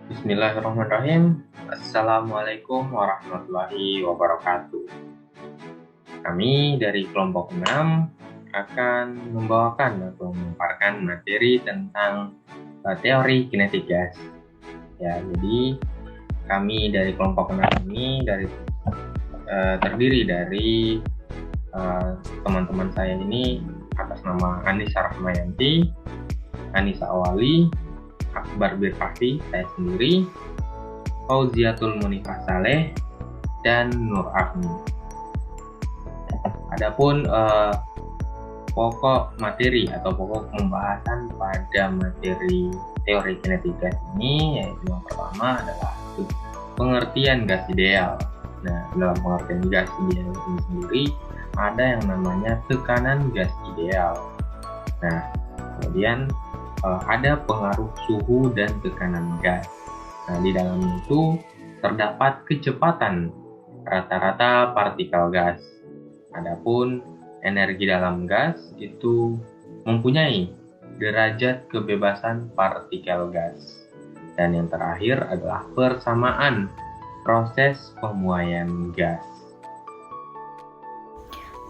Bismillahirrahmanirrahim. Assalamualaikum warahmatullahi wabarakatuh. Kami dari kelompok 6 akan membawakan atau memaparkan materi tentang teori kinetik gas. Ya, jadi kami dari kelompok 6 ini terdiri dari teman-teman saya ini atas nama Anissa Rahmayanti, Anissa Awali, Akbar Birkafi, saya sendiri, Fauziatul Munifah Saleh, dan Nur Ahmi. Adapun pokok materi atau pokok pembahasan pada materi teori kinetik gas ini, yaitu yang pertama adalah pengertian gas ideal. Nah, dalam pengertian gas ideal ini sendiri ada yang namanya tekanan gas ideal. Nah, kemudian ada pengaruh suhu dan tekanan gas. Nah, di dalam itu terdapat kecepatan rata-rata partikel gas. Adapun energi dalam gas itu mempunyai derajat kebebasan partikel gas. Dan yang terakhir adalah persamaan proses pemuaian gas.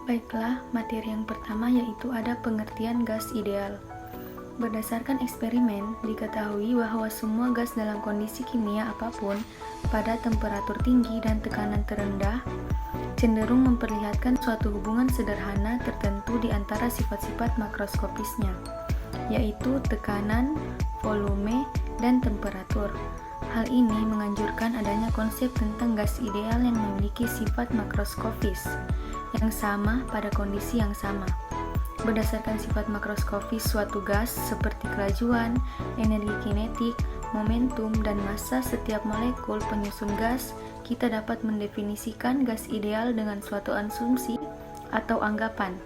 Baiklah, materi yang pertama yaitu ada pengertian gas ideal. Berdasarkan eksperimen, diketahui bahwa semua gas dalam kondisi kimia apapun pada temperatur tinggi dan tekanan terendah cenderung memperlihatkan suatu hubungan sederhana tertentu di antara sifat-sifat makroskopisnya, yaitu tekanan, volume, dan temperatur. Hal ini menganjurkan adanya konsep tentang gas ideal yang memiliki sifat makroskopis yang sama pada kondisi yang sama. Berdasarkan sifat makroskopis suatu gas seperti kelajuan, energi kinetik, momentum, dan massa setiap molekul penyusun gas, kita dapat mendefinisikan gas ideal dengan suatu asumsi atau anggapan,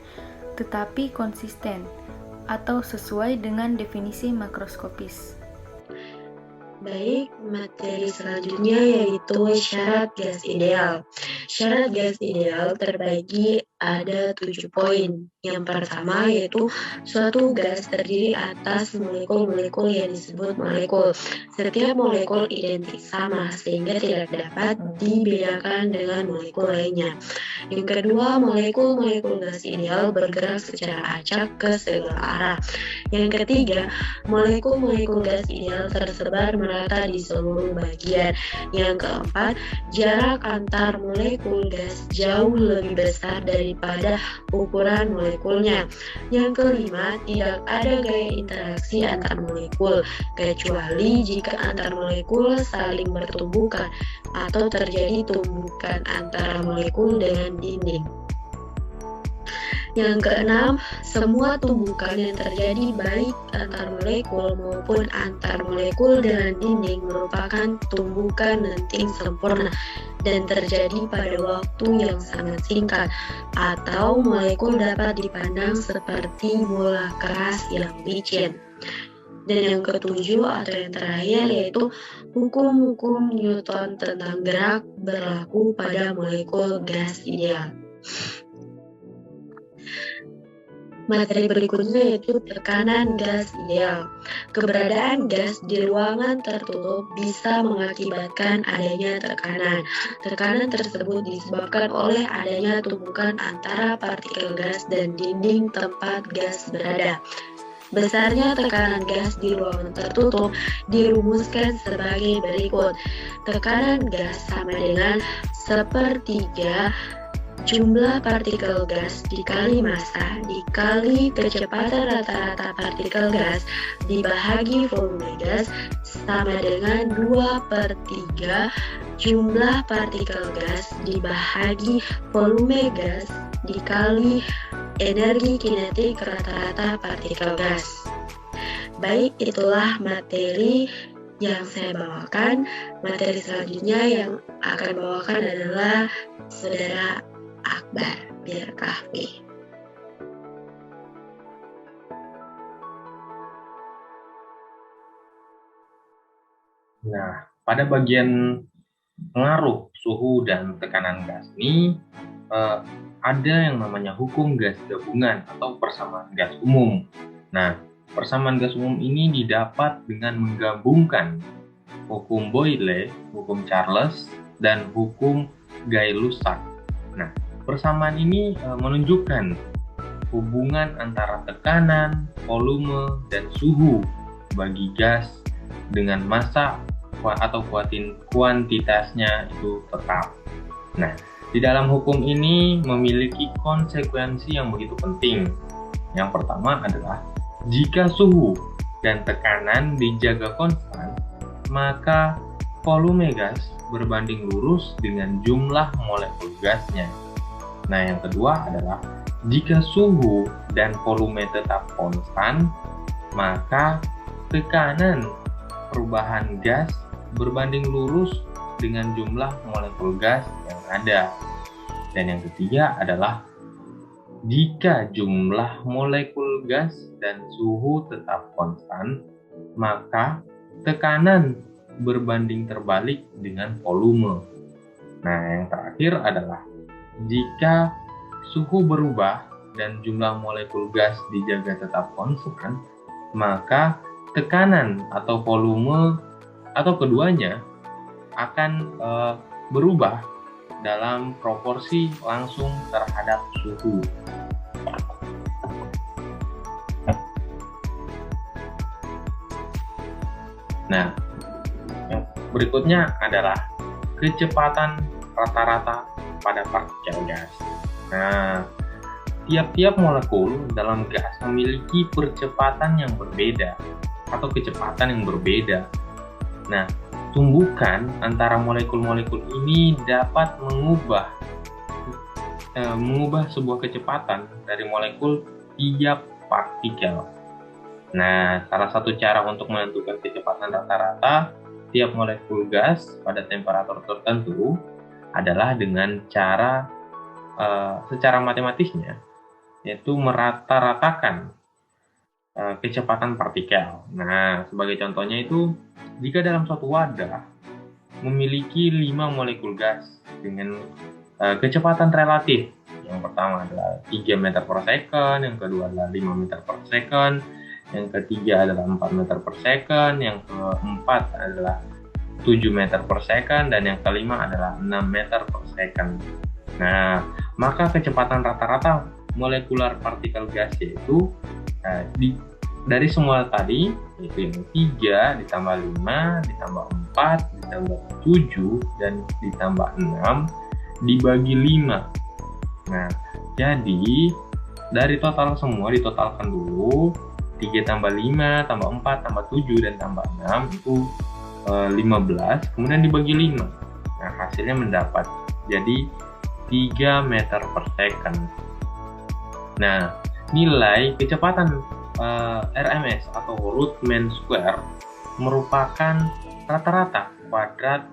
tetapi konsisten atau sesuai dengan definisi makroskopis. Baik, materi selanjutnya yaitu syarat gas ideal. Syarat gas ideal terbagi ada 7 poin. Yang pertama yaitu suatu gas terdiri atas molekul-molekul yang disebut molekul. Setiap molekul identik sama sehingga tidak dapat dibedakan dengan molekul lainnya. Yang kedua, molekul-molekul gas ideal bergerak secara acak ke segala arah. Yang ketiga, molekul-molekul gas ideal tersebar merata di seluruh bagian. Yang keempat, jarak antar molekul gas jauh lebih besar daripada ukuran molekulnya. Yang kelima, tidak ada gaya interaksi antar molekul, kecuali jika antar molekul saling bertumbukan atau terjadi tumbukan antara molekul dengan dinding. Yang keenam, semua tumbukan yang terjadi baik antar molekul maupun antar molekul dengan dinding merupakan tumbukan lenting sempurna dan terjadi pada waktu yang sangat singkat, atau molekul dapat dipandang seperti bola keras yang licin. Dan yang ketujuh atau yang terakhir yaitu hukum-hukum Newton tentang gerak berlaku pada molekul gas ideal. Materi berikutnya yaitu tekanan gas ideal. Keberadaan gas di ruangan tertutup bisa mengakibatkan adanya tekanan. Tekanan tersebut disebabkan oleh adanya tumbukan antara partikel gas dan dinding tempat gas berada. Besarnya tekanan gas di ruangan tertutup dirumuskan sebagai berikut. Tekanan gas sama dengan sepertiga jumlah partikel gas dikali massa dikali kecepatan rata-rata partikel gas dibahagi volume gas sama dengan 2/3 jumlah partikel gas dibahagi volume gas dikali energi kinetik rata-rata partikel gas. Baik, itulah materi yang saya bawakan. Materi selanjutnya yang akan bawakan adalah Saudara Akbar Birkafi. Nah, pada bagian pengaruh suhu dan tekanan gas ini ada yang namanya hukum gas gabungan atau persamaan gas umum. Nah, persamaan gas umum ini didapat dengan menggabungkan hukum Boyle, hukum Charles, dan hukum Gay-Lussac. Nah, persamaan ini menunjukkan hubungan antara tekanan, volume, dan suhu bagi gas dengan massa atau kuantitasnya itu tetap. Nah, di dalam hukum ini memiliki konsekuensi yang begitu penting. Yang pertama adalah jika suhu dan tekanan dijaga konstan, maka volume gas berbanding lurus dengan jumlah molekul gasnya. Nah, yang kedua adalah jika suhu dan volume tetap konstan, maka tekanan perubahan gas berbanding lurus dengan jumlah molekul gas yang ada. Dan yang ketiga adalah jika jumlah molekul gas dan suhu tetap konstan, maka tekanan berbanding terbalik dengan volume. Nah, yang terakhir adalah jika suhu berubah dan jumlah molekul gas dijaga tetap konstan, maka tekanan atau volume atau keduanya akan berubah dalam proporsi langsung terhadap suhu. Nah, yang berikutnya adalah kecepatan rata-rata pada partikel gas. Nah, tiap-tiap molekul dalam gas memiliki percepatan yang berbeda atau kecepatan yang berbeda. Nah, tumbukan antara molekul-molekul ini dapat mengubah sebuah kecepatan dari molekul tiap partikel. Nah, salah satu cara untuk menentukan kecepatan rata-rata tiap molekul gas pada temperatur tertentu adalah dengan cara secara matematisnya, yaitu merata-ratakan kecepatan partikel. Nah, sebagai contohnya itu, jika dalam suatu wadah memiliki 5 molekul gas dengan kecepatan relatif, yang pertama adalah 3 meter per second, yang kedua adalah 5 meter per second, yang ketiga adalah 4 meter per second, yang keempat adalah 7 meter per second, dan yang kelima adalah 6 meter per second. Nah, maka kecepatan rata-rata molekular partikel gas yaitu dari semua tadi, yaitu yang 3 ditambah 5 ditambah 4 ditambah 7 dan ditambah 6 dibagi 5. Nah, jadi dari total semua ditotalkan dulu, 3 tambah 5 tambah 4 tambah 7 dan tambah 6 itu 15, kemudian dibagi 5. Nah, hasilnya mendapat jadi 3 meter per second. Nah, nilai kecepatan RMS atau root mean square merupakan rata-rata kuadrat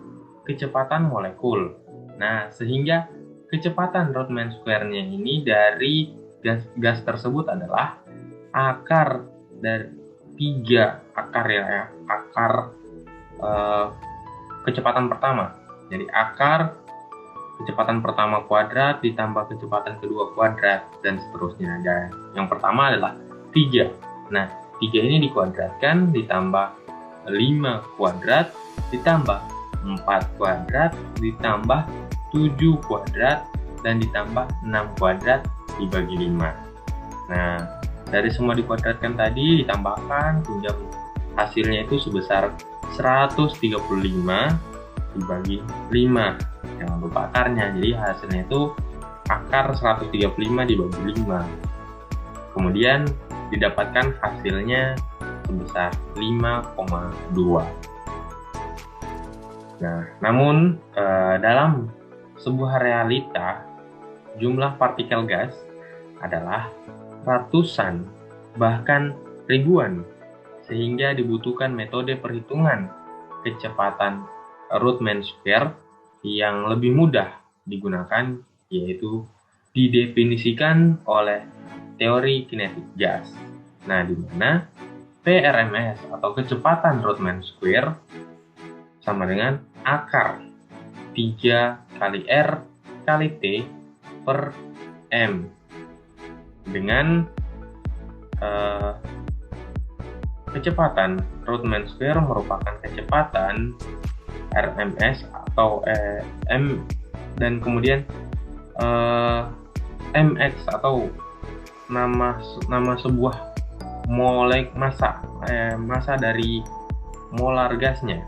kecepatan molekul. Nah, sehingga kecepatan root mean square-nya ini dari gas tersebut adalah akar dari 3 akar akar kecepatan pertama. Jadi akar kecepatan pertama kuadrat ditambah kecepatan kedua kuadrat dan seterusnya. Dan yang pertama adalah 3. Nah, 3 ini dikuadratkan ditambah 5 kuadrat ditambah 4 kuadrat ditambah 7 kuadrat dan ditambah 6 kuadrat dibagi 5. Nah, dari semua dikuadratkan tadi ditambahkan hingga hasilnya itu sebesar 135 dibagi 5. Jangan lupa akarnya, jadi hasilnya itu akar 135 dibagi 5. Kemudian didapatkan hasilnya sebesar 5,2. Nah, namun dalam sebuah realita jumlah partikel gas adalah ratusan bahkan ribuan, sehingga dibutuhkan metode perhitungan kecepatan root mean square yang lebih mudah digunakan, yaitu didefinisikan oleh teori kinetik gas. Nah, di mana PRMS atau kecepatan root mean square sama dengan akar 3 kali R kali T per M dengan kecepatan Rautmann-Sphere merupakan kecepatan RMS atau M, dan kemudian mx atau nama sebuah massa dari molar gasnya.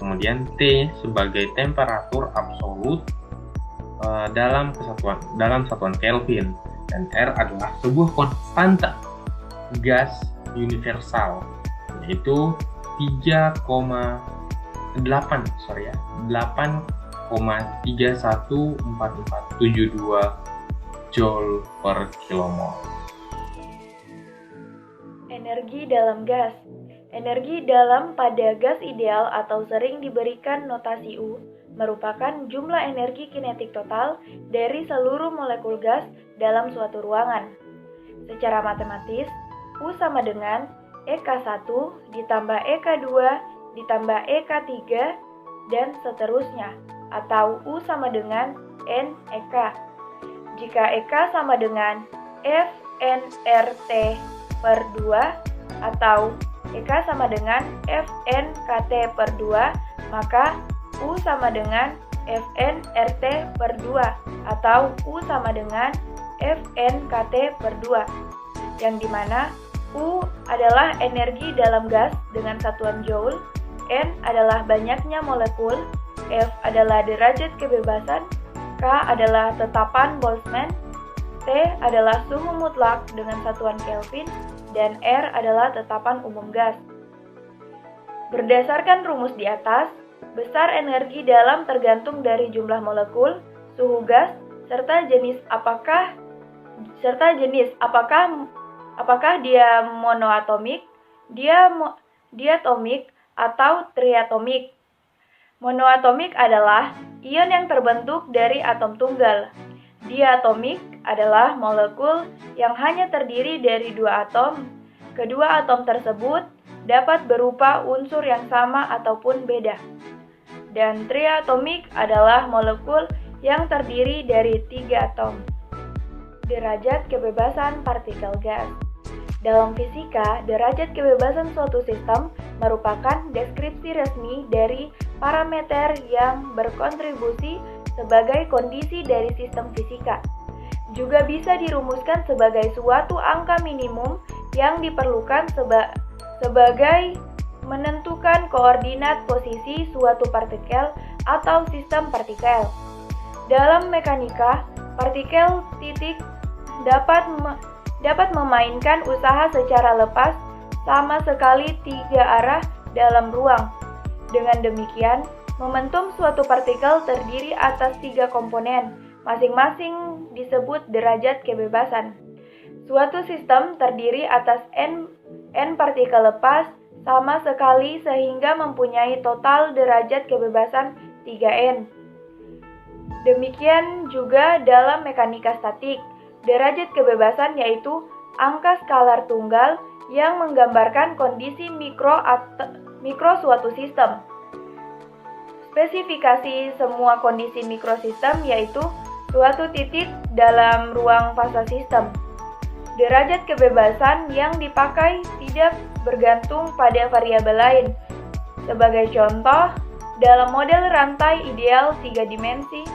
Kemudian T sebagai temperatur absolut dalam satuan Kelvin, dan R adalah sebuah konstanta gas universal, yaitu 8,314472 Joule per kilomol. Energi dalam gas. Energi dalam pada gas ideal atau sering diberikan notasi U merupakan jumlah energi kinetik total dari seluruh molekul gas dalam suatu ruangan. Secara matematis, U sama dengan EK1 ditambah EK2 ditambah EK3 dan seterusnya, atau U sama dengan NEK. Jika EK sama dengan FNRT per 2 atau EK sama dengan FNKT per 2, maka U sama dengan FNRT per 2 atau U sama dengan FNKT per 2, yang dimana U adalah energi dalam gas dengan satuan Joule, N adalah banyaknya molekul, F adalah derajat kebebasan, K adalah tetapan Boltzmann, T adalah suhu mutlak dengan satuan Kelvin, dan R adalah tetapan umum gas. Berdasarkan rumus di atas, besar energi dalam tergantung dari jumlah molekul, suhu gas, serta jenis apakah dia monoatomik, diatomik, atau triatomik. Monoatomik adalah ion yang terbentuk dari atom tunggal. Diatomik adalah molekul yang hanya terdiri dari 2 atom. Kedua atom tersebut dapat berupa unsur yang sama ataupun beda. Dan triatomik adalah molekul yang terdiri dari 3 atom. Derajat kebebasan partikel gas. Dalam fisika, derajat kebebasan suatu sistem merupakan deskripsi resmi dari parameter yang berkontribusi sebagai kondisi dari sistem fisika. Juga bisa dirumuskan sebagai suatu angka minimum yang diperlukan sebagai menentukan koordinat posisi suatu partikel atau sistem partikel. Dalam mekanika, partikel titik dapat memainkan usaha secara lepas sama sekali 3 arah dalam ruang. Dengan demikian, momentum suatu partikel terdiri atas 3 komponen, masing-masing disebut derajat kebebasan. Suatu sistem terdiri atas n partikel lepas sama sekali sehingga mempunyai total derajat kebebasan 3n. Demikian juga dalam mekanika statik, derajat kebebasan yaitu angka skalar tunggal yang menggambarkan kondisi mikro suatu sistem. Spesifikasi semua kondisi mikrosistem yaitu suatu titik dalam ruang fasa sistem. Derajat kebebasan yang dipakai tidak bergantung pada variabel lain. Sebagai contoh, dalam model rantai ideal 3 dimensi,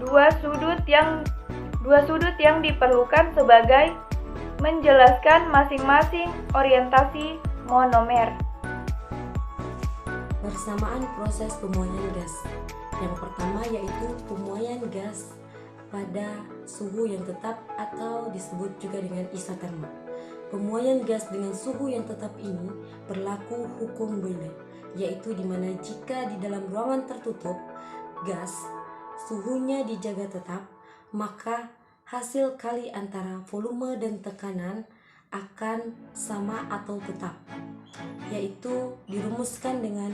dua sudut yang diperlukan sebagai menjelaskan masing-masing orientasi monomer. Persamaan proses pemuaian gas. Yang pertama yaitu pemuaian gas pada suhu yang tetap atau disebut juga dengan isoterma. Pemuaian gas dengan suhu yang tetap ini berlaku hukum Boyle, yaitu di mana jika di dalam ruangan tertutup gas suhunya dijaga tetap, maka hasil kali antara volume dan tekanan akan sama atau tetap, yaitu dirumuskan dengan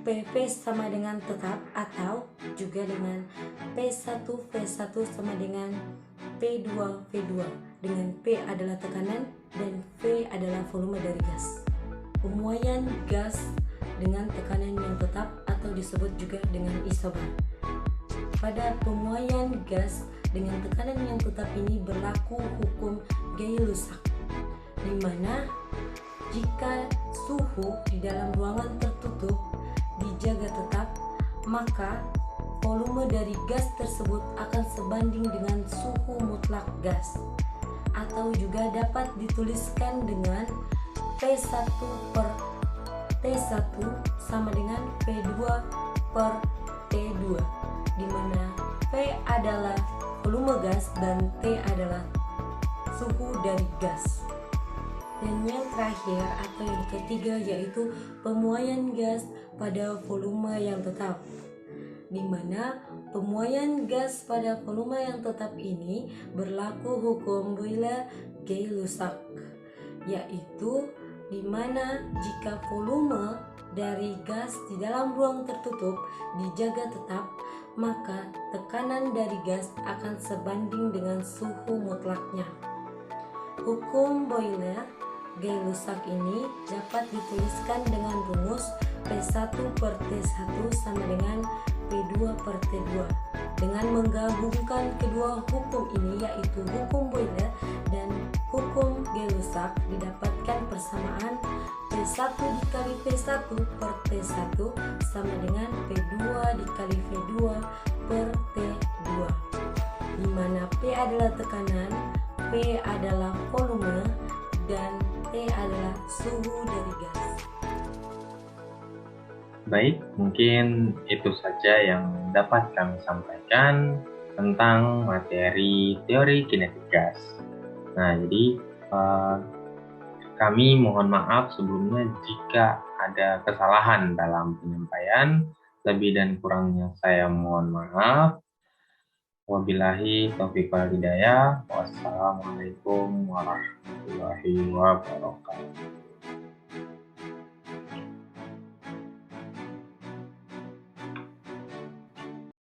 PV sama dengan tetap atau juga dengan P1V1 sama dengan P2V2, dengan P adalah tekanan dan V adalah volume dari gas. Pemuaian gas dengan tekanan yang tetap atau disebut juga dengan isobar. Pada pemuaian gas dengan tekanan yang tetap ini berlaku hukum Gay-Lussac, di mana jika suhu di dalam ruangan tertutup dijaga tetap, maka volume dari gas tersebut akan sebanding dengan suhu mutlak gas, atau juga dapat dituliskan dengan P1 per T1 sama dengan P2 per T2, di mana P adalah volume gas dan T adalah suhu dari gas. Dan yang terakhir atau yang ketiga yaitu pemuaian gas pada volume yang tetap, di mana pemuaian gas pada volume yang tetap ini berlaku hukum Boyle-Gay-Lussac, yaitu di mana jika volume dari gas di dalam ruang tertutup dijaga tetap, maka tekanan dari gas akan sebanding dengan suhu mutlaknya. Hukum Boyle-Gay-Lussac ini dapat dituliskan dengan rumus P1 per T1 sama dengan P2 per T2. Dengan menggabungkan kedua hukum ini, yaitu hukum Boyle dan hukum Gay-Lussac, didapatkan persamaan P1 dikali P1 per T1 sama dengan P2 dikali V2 per T2, di mana P adalah tekanan, P adalah volume, dan T adalah suhu dari gas. Baik, mungkin itu saja yang dapat kami sampaikan tentang materi teori kinetik gas. Nah, jadi kami mohon maaf sebelumnya jika ada kesalahan dalam penyampaian. Lebih dan kurangnya saya mohon maaf. Wabillahi taufiq wal hidayah. Wassalamualaikum warahmatullahi wabarakatuh.